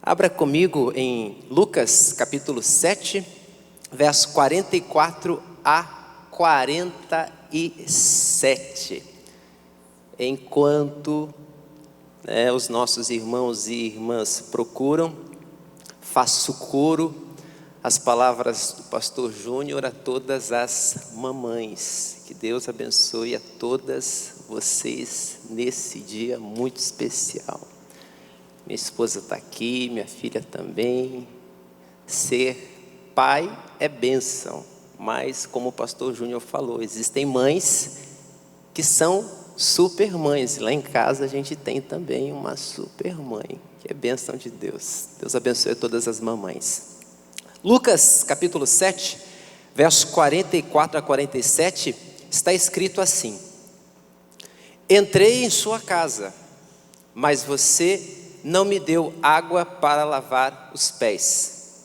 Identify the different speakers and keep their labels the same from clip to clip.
Speaker 1: Abra comigo em Lucas capítulo 7, verso 44 a 47. Enquanto os nossos irmãos e irmãs procuram, faço coro as palavras do pastor Júnior a todas as mamães. Que Deus abençoe a todas vocês nesse dia muito especial. Minha esposa está aqui, minha filha também. Ser pai é bênção, mas como o pastor Júnior falou, existem mães que são super mães. Lá em casa a gente tem também uma super mãe, que é bênção de Deus. Deus abençoe todas as mamães. Lucas capítulo 7, versos 44 a 47, está escrito assim: entrei em sua casa, mas você não me deu água para lavar os pés.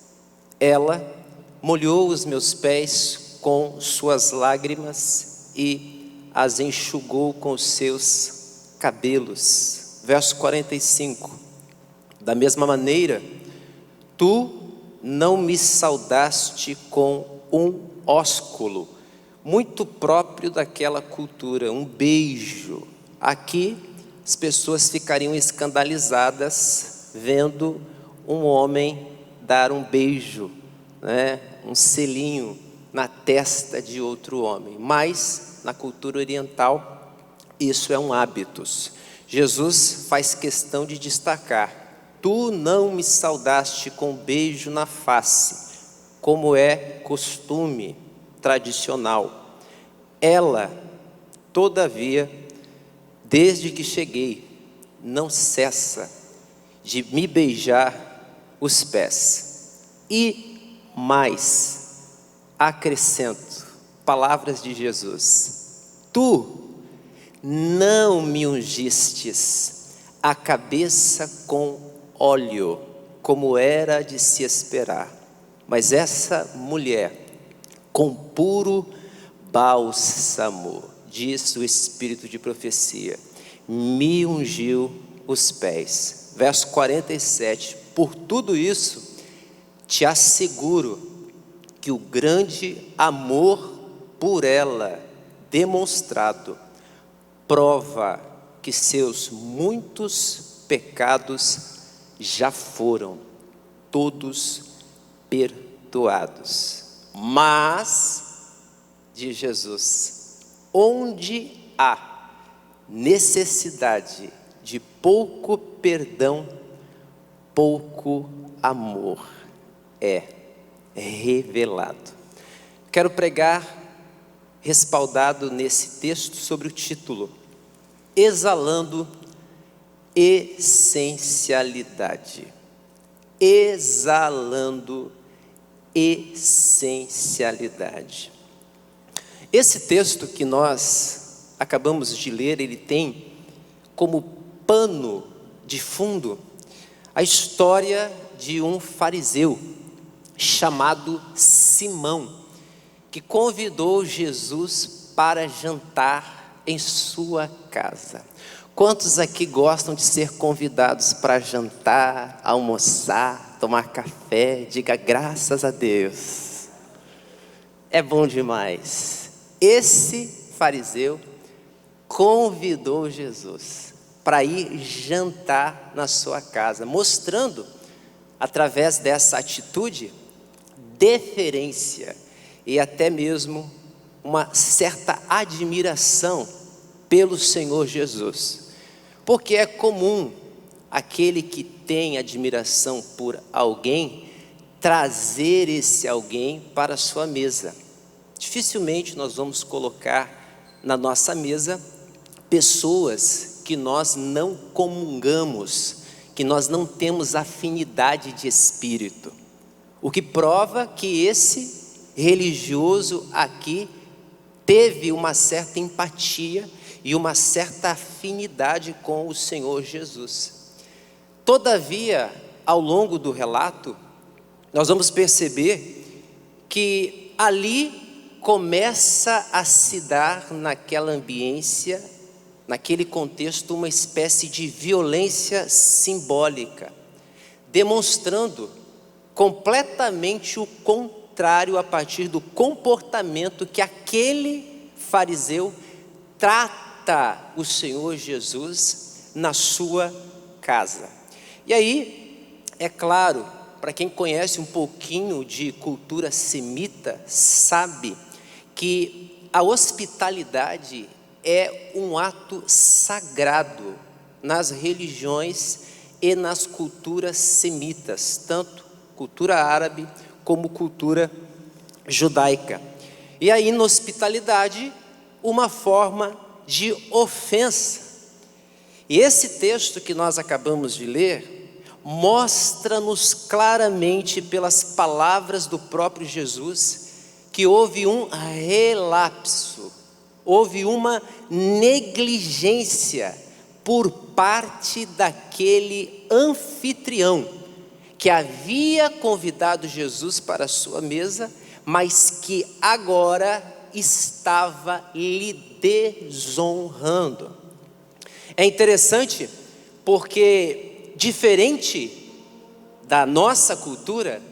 Speaker 1: Ela molhou os meus pés com suas lágrimas e as enxugou com os seus cabelos. Verso 45, da mesma maneira, tu não me saudaste com um ósculo, muito próprio daquela cultura, um beijo. Aqui as pessoas ficariam escandalizadas vendo um homem dar um beijo, um selinho na testa de outro homem. Mas na cultura oriental isso é um hábitos. Jesus faz questão de destacar: tu não me saudaste com um beijo na face, como é costume tradicional. Ela, todavia, desde que cheguei, não cessa de me beijar os pés. E mais, acrescento, palavras de Jesus: tu não me ungistes a cabeça com óleo, como era de se esperar, mas essa mulher com puro bálsamo, diz o Espírito de profecia, me ungiu os pés. Verso 47, por tudo isso te asseguro que o grande amor por ela demonstrado prova que seus muitos pecados já foram todos perdoados. Mas, diz Jesus, onde há necessidade de pouco perdão, pouco amor é revelado. Quero pregar respaldado nesse texto sobre o título: exalando essencialidade. Exalando essencialidade. Esse texto que nós acabamos de ler, ele tem como pano de fundo a história de um fariseu chamado Simão, que convidou Jesus para jantar em sua casa. Quantos aqui gostam de ser convidados para jantar, almoçar, tomar café? Diga graças a Deus. É bom demais. Esse fariseu convidou Jesus para ir jantar na sua casa, mostrando, através dessa atitude, deferência e até mesmo uma certa admiração pelo Senhor Jesus. Porque é comum aquele que tem admiração por alguém trazer esse alguém para a sua mesa. Dificilmente nós vamos colocar na nossa mesa pessoas que nós não comungamos, que nós não temos afinidade de espírito. O que prova que esse religioso aqui teve uma certa empatia e uma certa afinidade com o Senhor Jesus. Todavia, ao longo do relato, nós vamos perceber que ali começa a se dar naquela ambiência, naquele contexto, uma espécie de violência simbólica. demonstrando completamente o contrário a partir do comportamento que aquele fariseu trata o Senhor Jesus na sua casa. E aí, é claro, para quem conhece um pouquinho de cultura semita, sabe que a hospitalidade é um ato sagrado nas religiões e nas culturas semitas, tanto cultura árabe como cultura judaica. E aí, na hospitalidade, uma forma de ofensa. E esse texto que nós acabamos de ler mostra-nos claramente pelas palavras do próprio Jesus que houve um relapso, houve uma negligência por parte daquele anfitrião que havia convidado Jesus para a sua mesa, mas que agora estava lhe desonrando. É interessante porque, diferente da nossa cultura,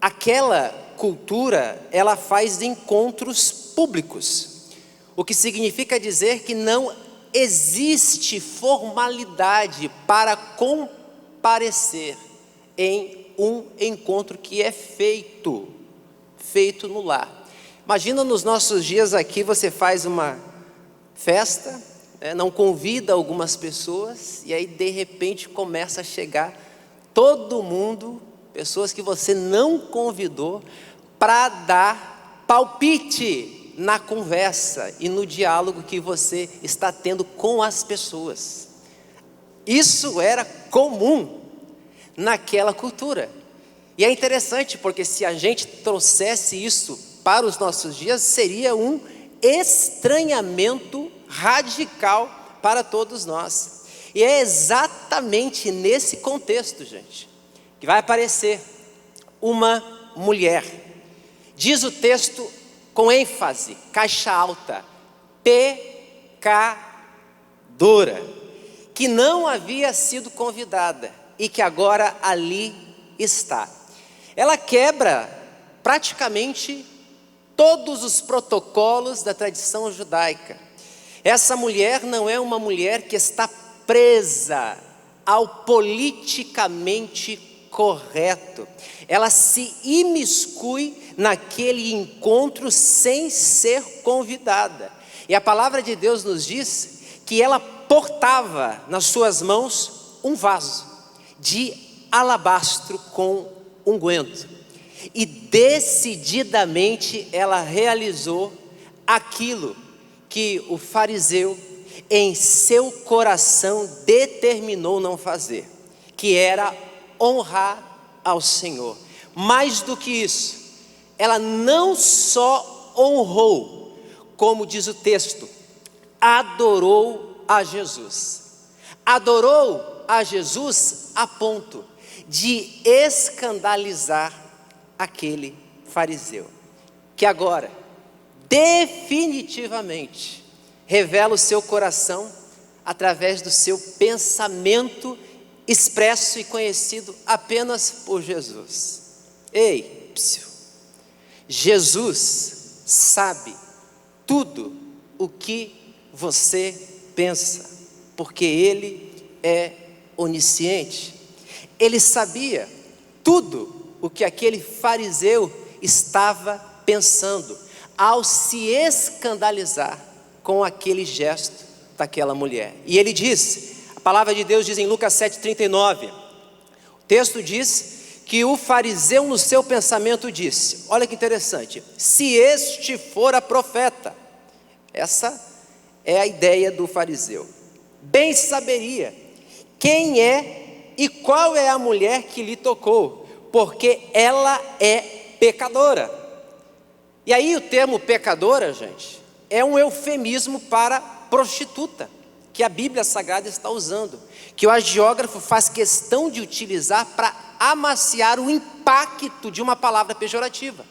Speaker 1: aquela cultura, ela faz encontros públicos, o que significa dizer que não existe formalidade para comparecer em um encontro que é feito no lar. Imagina nos nossos dias aqui, você faz uma festa, não convida algumas pessoas, e aí de repente começa a chegar todo mundo, pessoas que você não convidou, para dar palpite na conversa e no diálogo que você está tendo com as pessoas. Isso era comum naquela cultura. E é interessante porque se a gente trouxesse isso para os nossos dias, seria um estranhamento radical para todos nós. E é exatamente nesse contexto, gente, que vai aparecer uma mulher. Diz o texto com ênfase, caixa alta, pecadora, que não havia sido convidada e que agora ali está. Ela quebra praticamente todos os protocolos da tradição judaica. Essa mulher não é uma mulher que está presa ao politicamente correto. Ela se imiscui naquele encontro sem ser convidada. E a palavra de Deus nos diz que ela portava nas suas mãos um vaso de alabastro com unguento. E decididamente ela realizou aquilo que o fariseu em seu coração determinou não fazer, que era honrar ao Senhor. Mais do que isso, ela não só honrou, como diz o texto, adorou a Jesus. Adorou a Jesus a ponto de escandalizar aquele fariseu, que agora definitivamente revela o seu coração através do seu pensamento expresso e conhecido apenas por Jesus. Ei, Jesus sabe tudo o que você pensa, porque Ele é onisciente. Ele sabia tudo o que aquele fariseu estava pensando ao se escandalizar com aquele gesto daquela mulher. E ele diz, a palavra de Deus diz em Lucas 7,39, o texto diz que o fariseu no seu pensamento disse, olha que interessante, se este fora profeta, essa é a ideia do fariseu, bem saberia quem é e qual é a mulher que lhe tocou, porque ela é pecadora. E aí o termo pecadora, gente, é um eufemismo para prostituta, que a Bíblia Sagrada está usando, que o hagiógrafo faz questão de utilizar para amaciar o impacto de uma palavra pejorativa.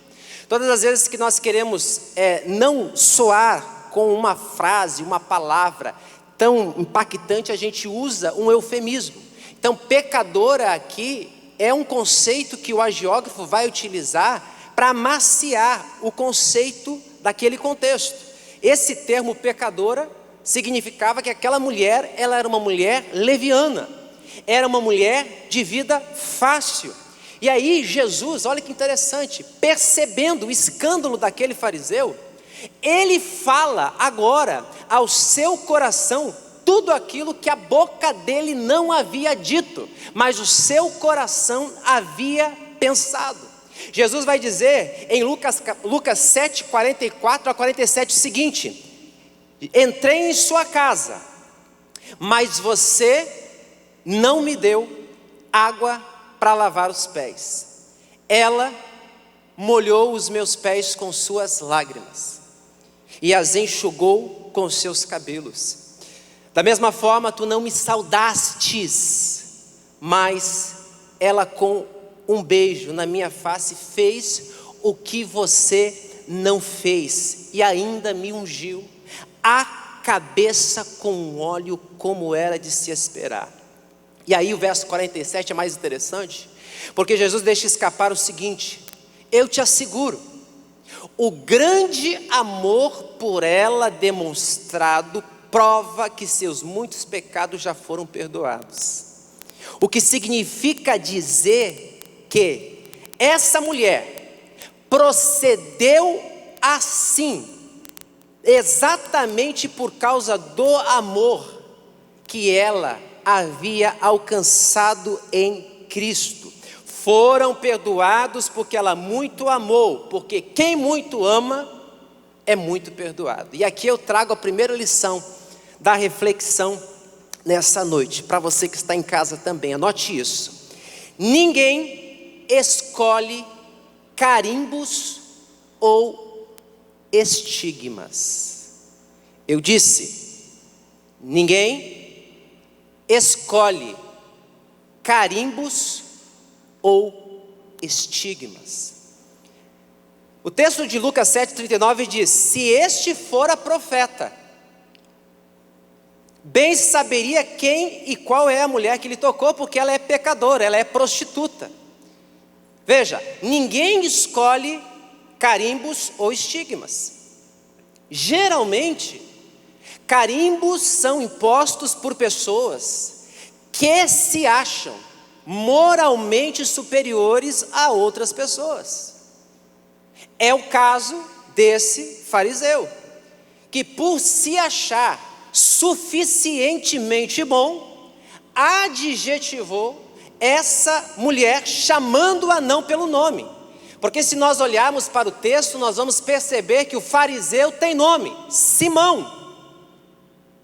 Speaker 1: Todas as vezes que nós queremos não soar com uma frase, uma palavra tão impactante, a gente usa um eufemismo. Então, pecadora aqui é um conceito que o agiógrafo vai utilizar para amaciar o conceito daquele contexto. Esse termo pecadora significava que aquela mulher, ela era uma mulher leviana, era uma mulher de vida fácil. E aí Jesus, olha que interessante, percebendo o escândalo daquele fariseu, ele fala agora ao seu coração tudo aquilo que a boca dele não havia dito, mas o seu coração havia pensado. Jesus vai dizer em Lucas 7, 44 a 47 o seguinte: entrei em sua casa, mas você não me deu água para lavar os pés. Ela molhou os meus pés com suas lágrimas e as enxugou com seus cabelos. Da mesma forma, tu não me saudastes, mas ela com um beijo na minha face fez o que você não fez, e ainda me ungiu a cabeça com óleo, como era de se esperar. E aí o verso 47 é mais interessante, porque Jesus deixa escapar o seguinte: eu te asseguro, o grande amor por ela demonstrado prova que seus muitos pecados já foram perdoados. O que significa dizer que essa mulher procedeu assim, exatamente por causa do amor que ela havia alcançado em Cristo. Foram perdoados porque ela muito amou, porque quem muito ama é muito perdoado. E aqui eu trago a primeira lição da reflexão nessa noite, para você que está em casa também, anote isso: ninguém escolhe carimbos ou estigmas. Eu disse, ninguém escolhe carimbos ou estigmas. O texto de Lucas 7,39 diz: se este fora profeta, bem saberia quem e qual é a mulher que lhe tocou, porque ela é pecadora, ela é prostituta. Veja, ninguém escolhe carimbos ou estigmas. Geralmente, carimbos são impostos por pessoas que se acham moralmente superiores a outras pessoas. É o caso desse fariseu, que por se achar suficientemente bom, adjetivou essa mulher, chamando-a não pelo nome. Porque se nós olharmos para o texto, nós vamos perceber que o fariseu tem nome, Simão.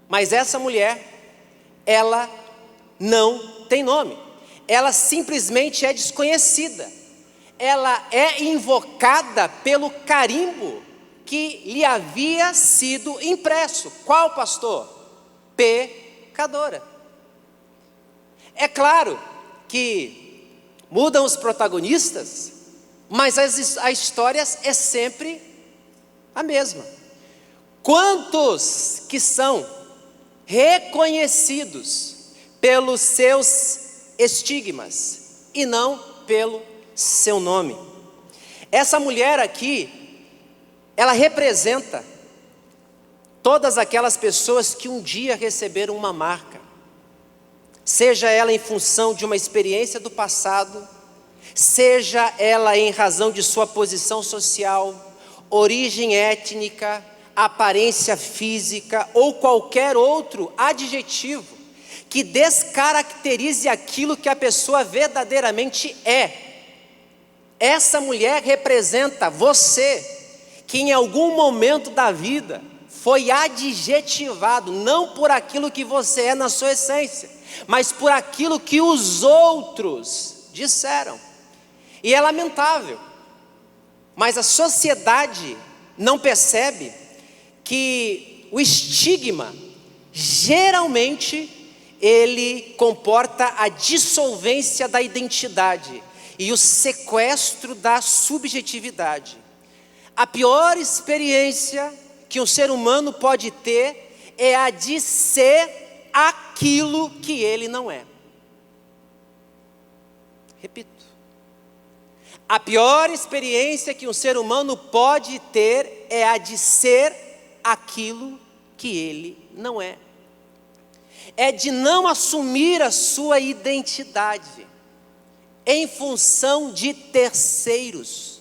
Speaker 1: Mas essa mulher, ela não tem nome. Ela simplesmente é desconhecida. Ela é invocada pelo carimbo que lhe havia sido impresso. Qual, pastor? Pecadora. É claro que mudam os protagonistas, mas a história é sempre a mesma. Quantos que são reconhecidos pelos seus estigmas e não pelo seu nome? Essa mulher aqui, ela representa todas aquelas pessoas que um dia receberam uma marca, seja ela em função de uma experiência do passado, seja ela em razão de sua posição social, origem étnica, aparência física ou qualquer outro adjetivo que descaracterize aquilo que a pessoa verdadeiramente é. Essa mulher representa você, que em algum momento da vida foi adjetivado, não por aquilo que você é na sua essência, mas por aquilo que os outros disseram. E é lamentável, mas a sociedade não percebe que o estigma, geralmente, ele comporta a dissolvência da identidade e o sequestro da subjetividade. A pior experiência que um ser humano pode ter é a de ser aquilo que ele não é. Repito, a pior experiência que um ser humano pode ter é a de ser aquilo que ele não é. É de não assumir a sua identidade em função de terceiros.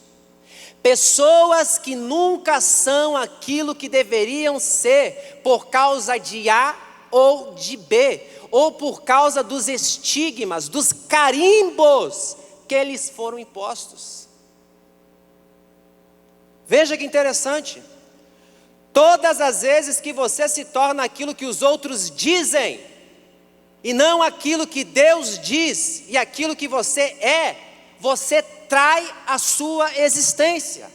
Speaker 1: Pessoas que nunca são aquilo que deveriam ser por causa de A ou de B, ou por causa dos estigmas, dos carimbos que lhes foram impostos. Veja que interessante. Todas as vezes que você se torna aquilo que os outros dizem, e não aquilo que Deus diz, e aquilo que você é, você trai a sua existência.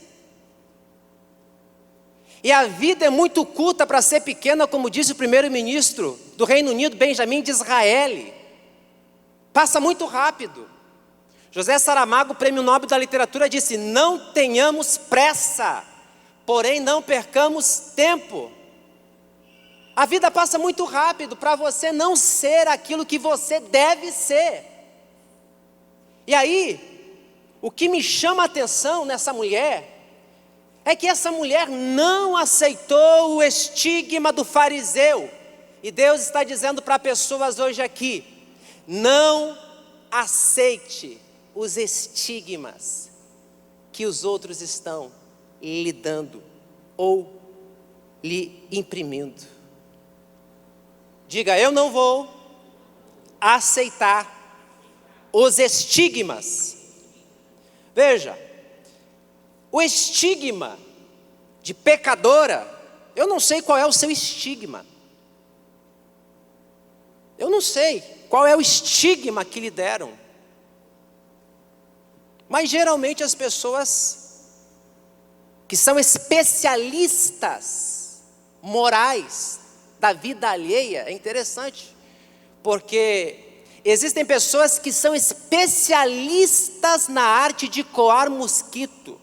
Speaker 1: E a vida é muito curta para ser pequena, como disse o primeiro-ministro do Reino Unido, Benjamin Disraeli. Passa muito rápido. José Saramago, Prêmio Nobel da Literatura, disse: não tenhamos pressa, porém não percamos tempo. A vida passa muito rápido para você não ser aquilo que você deve ser. E aí, o que me chama a atenção nessa mulher, é que essa mulher não aceitou o estigma do fariseu. E Deus está dizendo para pessoas hoje aqui: não aceite os estigmas que os outros estão lhe dando ou lhe imprimindo. Diga: eu não vou aceitar os estigmas. Veja, o estigma de pecadora, eu não sei qual é o seu estigma. Eu não sei qual é o estigma que lhe deram. Mas geralmente as pessoas que são especialistas morais da vida alheia, é interessante, porque existem pessoas que são especialistas na arte de coar mosquito.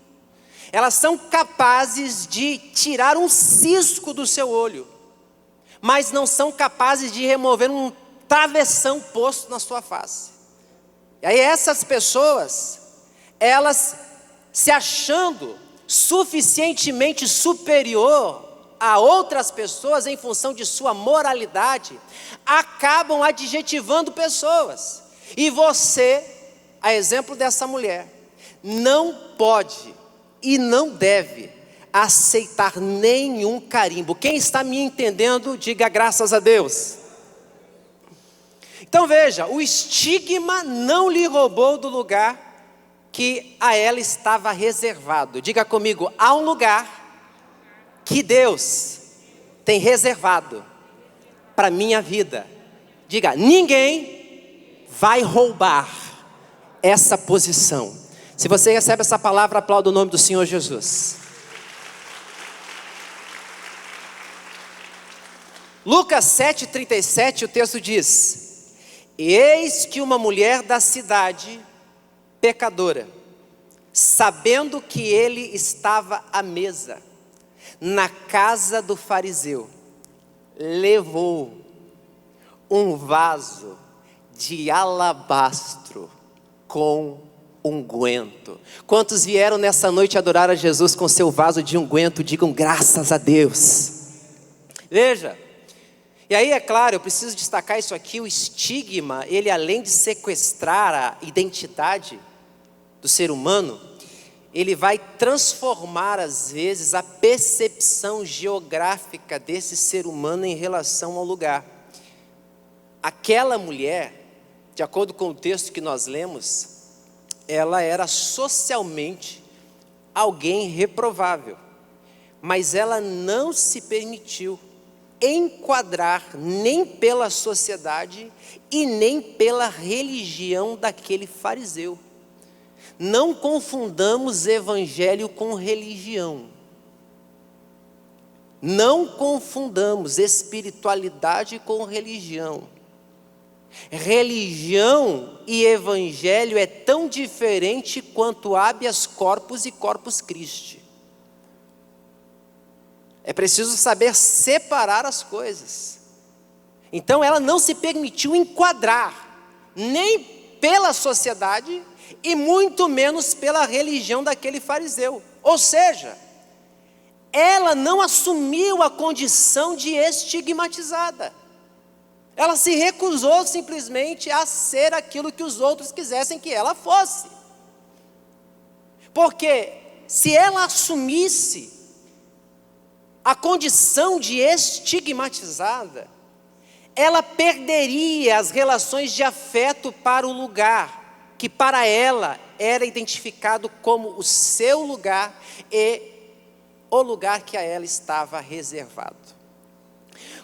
Speaker 1: Elas são capazes de tirar um cisco do seu olho, mas não são capazes de remover um travessão posto na sua face. E aí essas pessoas, elas se achando suficientemente superior a outras pessoas em função de sua moralidade, acabam adjetivando pessoas. E você, a exemplo dessa mulher, não pode e não deve aceitar nenhum carimbo. Quem está me entendendo, diga graças a Deus. Então veja, o estigma não lhe roubou do lugar que a ela estava reservado. Diga comigo: há um lugar que Deus tem reservado para a minha vida. Diga: ninguém vai roubar essa posição. Se você recebe essa palavra, aplauda o nome do Senhor Jesus. Lucas 7,37, o texto diz: eis que uma mulher da cidade, pecadora, sabendo que ele estava à mesa na casa do fariseu, levou um vaso de alabastro com unguento. Quantos vieram nessa noite adorar a Jesus com seu vaso de unguento? Digam graças a Deus. Veja, e aí é claro, eu preciso destacar isso aqui: o estigma, ele além de sequestrar a identidade do ser humano, ele vai transformar às vezes a percepção geográfica desse ser humano em relação ao lugar. Aquela mulher, de acordo com o texto que nós lemos, ela era socialmente alguém reprovável, mas ela não se permitiu enquadrar nem pela sociedade e nem pela religião daquele fariseu. Não confundamos evangelho com religião. Não confundamos espiritualidade com religião. Religião e evangelho é tão diferente quanto habeas corpus e corpus Christi. É preciso saber separar as coisas. Então ela não se permitiu enquadrar nem pela sociedade e muito menos pela religião daquele fariseu. Ou seja, ela não assumiu a condição de estigmatizada. Ela se recusou simplesmente a ser aquilo que os outros quisessem que ela fosse. Porque se ela assumisse a condição de estigmatizada, ela perderia as relações de afeto para o lugar, que para ela era identificado como o seu lugar e o lugar que a ela estava reservado.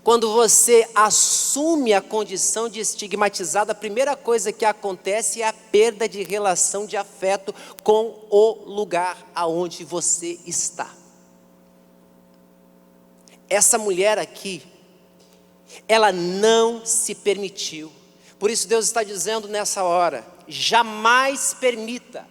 Speaker 1: Quando você assume a condição de estigmatizado, a primeira coisa que acontece é a perda de relação de afeto com o lugar aonde você está. Essa mulher aqui, ela não se permitiu. Por isso Deus está dizendo nessa hora: jamais permita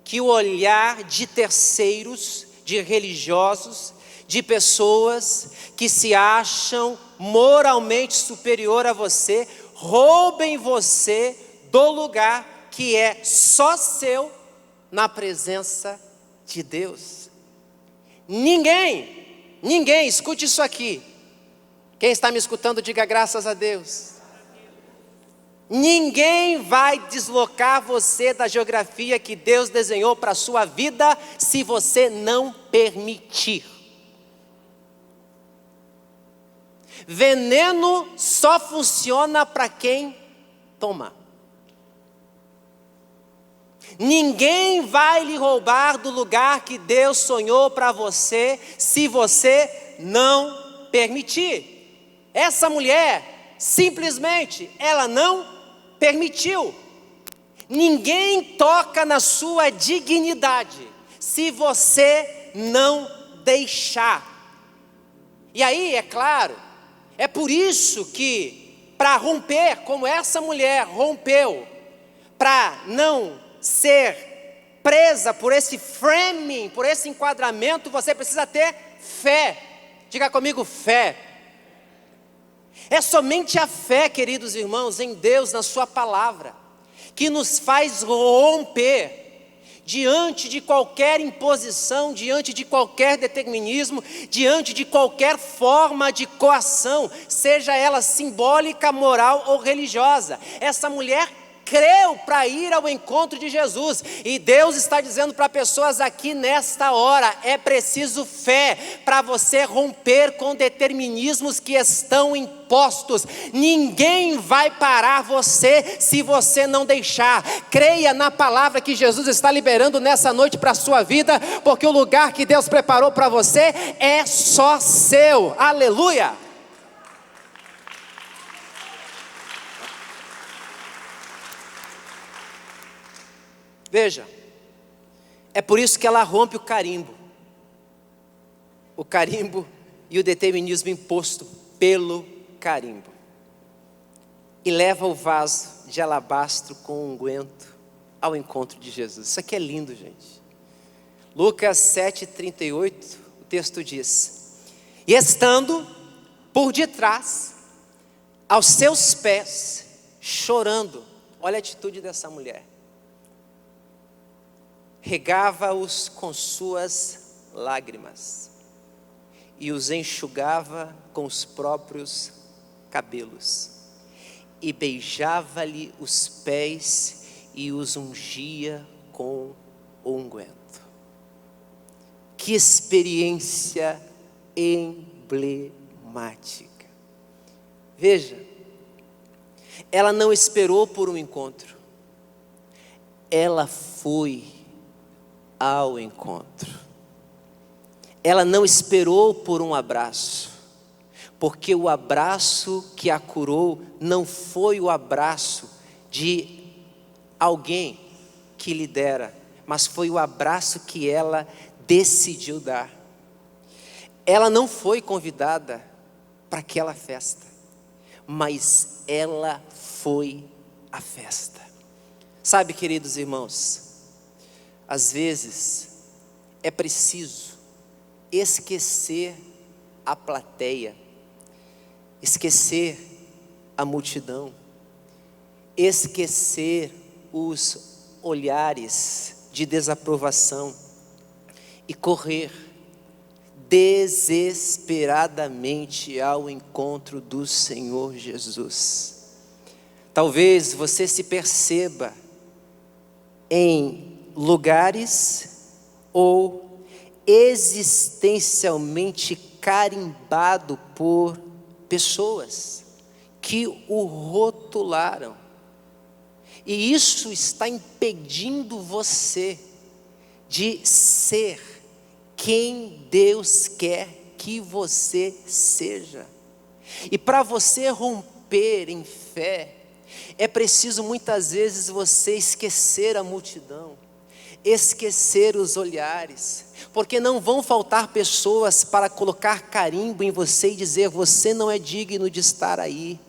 Speaker 1: que o olhar de terceiros, de religiosos, de pessoas que se acham moralmente superior a você, roubem você do lugar que é só seu na presença de Deus. Ninguém, escute isso aqui. Quem está me escutando, diga graças a Deus. Ninguém vai deslocar você da geografia que Deus desenhou para a sua vida, se você não permitir. Veneno só funciona para quem toma. Ninguém vai lhe roubar do lugar que Deus sonhou para você, se você não permitir. Essa mulher, simplesmente, ela não permitiu. Ninguém toca na sua dignidade, se você não deixar. E aí, é claro, é por isso que, para romper, como essa mulher rompeu, para não ser presa por esse framing, por esse enquadramento, você precisa ter fé. Diga comigo, fé. É somente a fé, queridos irmãos, em Deus, na sua palavra, que nos faz romper diante de qualquer imposição, diante de qualquer determinismo, diante de qualquer forma de coação, seja ela simbólica, moral ou religiosa. Essa mulher creu para ir ao encontro de Jesus, e Deus está dizendo para pessoas aqui nesta hora: é preciso fé para você romper com determinismos que estão impostos. Ninguém vai parar você se você não deixar. Creia na palavra que Jesus está liberando nessa noite para a sua vida, porque o lugar que Deus preparou para você é só seu. Aleluia! Veja, é por isso que ela rompe o carimbo e o determinismo imposto pelo carimbo, e leva o vaso de alabastro com unguento ao encontro de Jesus. Isso aqui é lindo, gente. Lucas 7,38, o texto diz: e estando por detrás, aos seus pés, chorando, olha a atitude dessa mulher, regava-os com suas lágrimas e os enxugava com os próprios cabelos, e beijava-lhe os pés e os ungia com o unguento. Que experiência emblemática. Veja, ela não esperou por um encontro, ela foi ao encontro. Ela não esperou por um abraço, porque o abraço que a curou não foi o abraço de alguém que lhe dera, mas foi o abraço que ela decidiu dar. Ela não foi convidada para aquela festa, mas ela foi à festa. Sabe, queridos irmãos, às vezes é preciso esquecer a plateia, esquecer a multidão, esquecer os olhares de desaprovação e correr desesperadamente ao encontro do Senhor Jesus. Talvez você se perceba em lugares ou existencialmente carimbado por pessoas que o rotularam. E isso está impedindo você de ser quem Deus quer que você seja. E para você romper em fé, é preciso muitas vezes você esquecer a multidão, esquecer os olhares, porque não vão faltar pessoas para colocar carimbo em você e dizer: você não é digno de estar aí,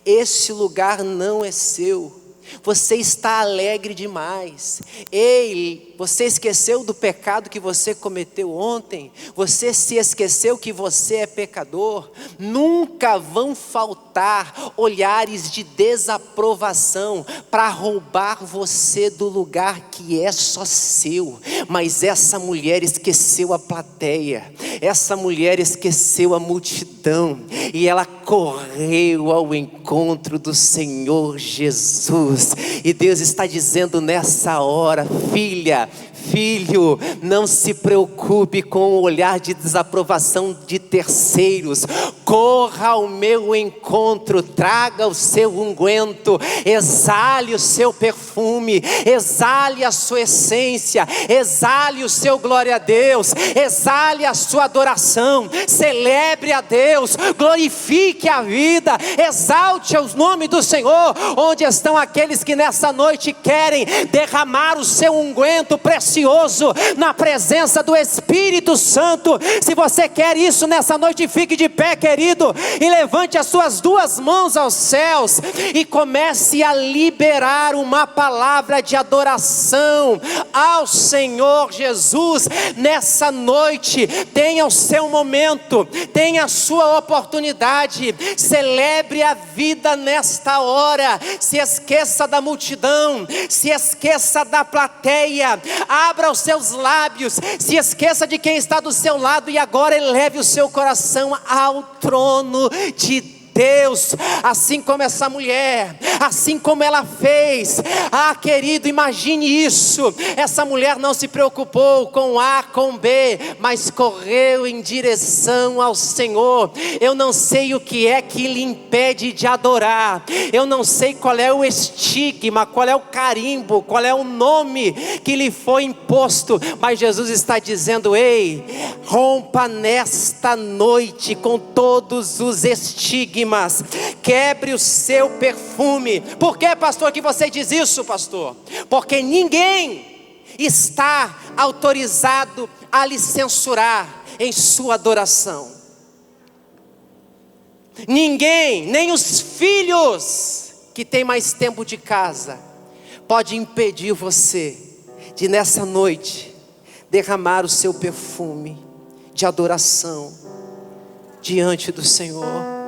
Speaker 1: esse lugar não é seu, você está alegre demais. Ei, você esqueceu do pecado que você cometeu ontem? Você se esqueceu que você é pecador? Nunca vão faltar olhares de desaprovação para roubar você do lugar que é só seu. Mas essa mulher esqueceu a plateia, essa mulher esqueceu a multidão, e ela correu ao encontro do Senhor Jesus. E Deus está dizendo nessa hora: filha, filho, não se preocupe com o olhar de desaprovação de terceiros. Corra ao meu encontro, traga o seu unguento, exale o seu perfume, exale a sua essência, exale o seu glória a Deus, exale a sua adoração, celebre a Deus, glorifique a vida, exalte o nome do Senhor. Onde estão aqueles que nessa noite querem derramar o seu unguento precioso na presença do Espírito Santo? Se você quer isso nessa noite, fique de pé, querido, e levante as suas duas mãos aos céus e comece a liberar uma palavra de adoração ao Senhor Jesus nessa noite. Tenha o seu momento, tenha a sua oportunidade, celebre a vida nesta hora. Se esqueça da multidão, se esqueça da plateia, abra os seus lábios, se esqueça de quem está do seu lado e agora eleve o seu coração ao trono de Deus, assim como essa mulher, assim como ela fez. Ah, querido, imagine isso. Essa mulher não se preocupou com A, com B, mas correu em direção ao Senhor. Eu não sei o que é que lhe impede de adorar, eu não sei qual é o estigma, qual é o carimbo, qual é o nome que lhe foi imposto, mas Jesus está dizendo: ei, rompa nesta noite com todos os estigmas, quebre o seu perfume. Por que, pastor, que você diz isso, pastor? Porque ninguém está autorizado a lhe censurar em sua adoração. Ninguém, nem os filhos que têm mais tempo de casa, pode impedir você de nessa noite derramar o seu perfume de adoração diante do Senhor.